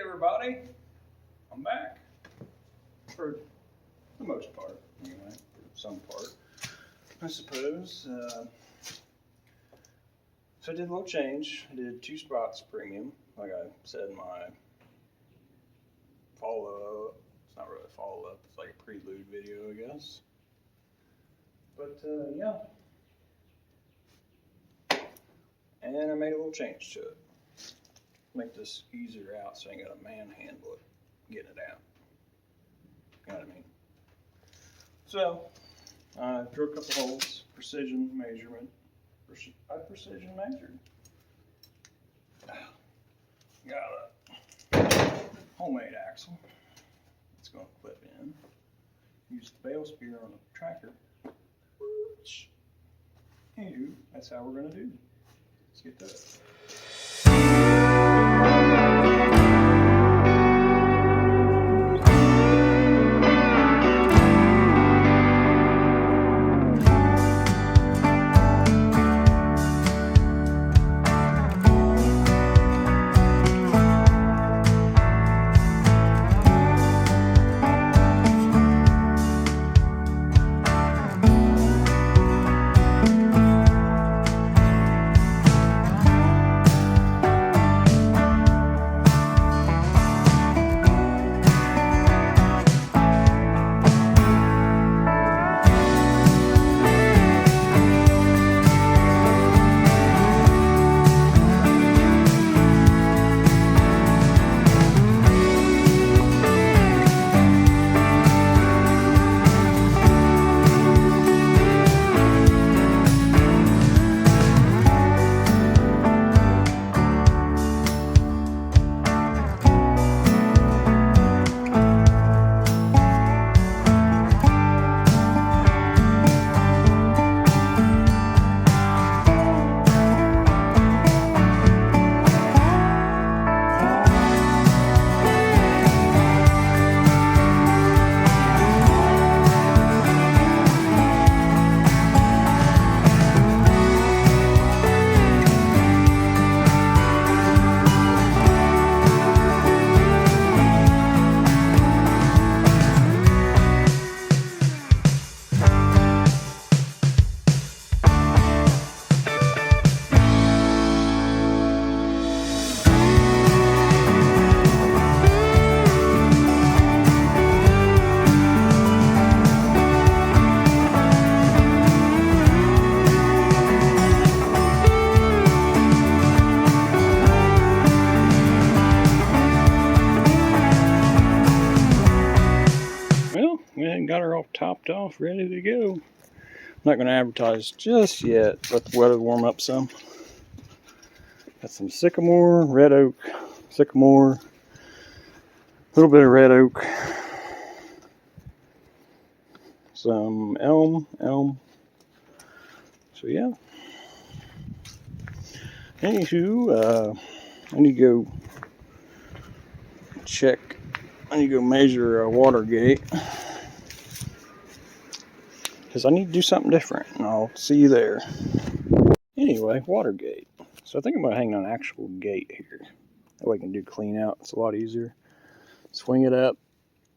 everybody, I'm back. For the most part, anyway, for some part, I suppose. So I did a little change. I did 2 spots premium, like I said in my follow-up. It's not really a follow-up, it's like a prelude video, I guess. But yeah. And I made a little change to it. Make this easier out so I ain't got to manhandle it, getting it out. You know what I mean? So, I drew a couple holes, precision measurement. I precision measured. Got a homemade axle. It's going to clip in. Use the bale spear on the tractor. Anywho, that's how we're going to do. Let's get to it. Got her all topped off, ready to go. I'm not going to advertise just yet, let the weather warm up some. Got some sycamore, red oak, sycamore, a little bit of red oak, some elm. So yeah. Anywho, I need to go check, I need to go measure a water gate. Because I need to do something different, and I'll see you there. Anyway, water gate. So I think I'm going to hang on an actual gate here. That way I can do clean out. It's a lot easier. Swing it up,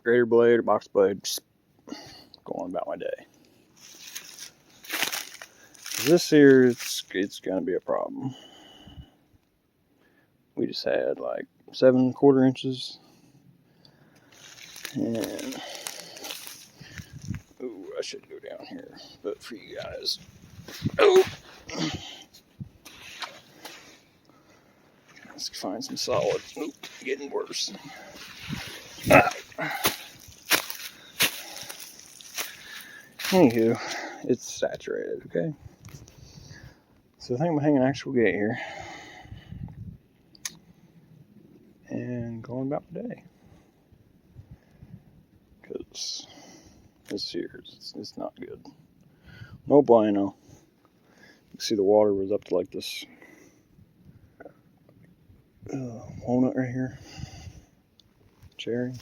grater blade or box blade, just go on about my day. This here, it's going to be a problem. We just had like 7¼ inches. And ooh, I should go down here, but for you guys, oh, let's find some solid. Oop, getting worse. Anywho, it's saturated. Okay, so I think I'm gonna hang an actual gate here and going about the day, because this here it's not good. No bueno. You see the water was up to like this walnut right here, cherry.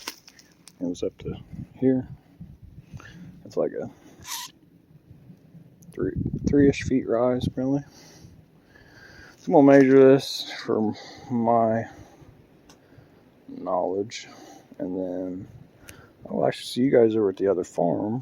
It was up to here. It's like a three-ish feet rise, probably. So I'm gonna measure this for my knowledge. And then, oh, actually, see you guys over at the other farm.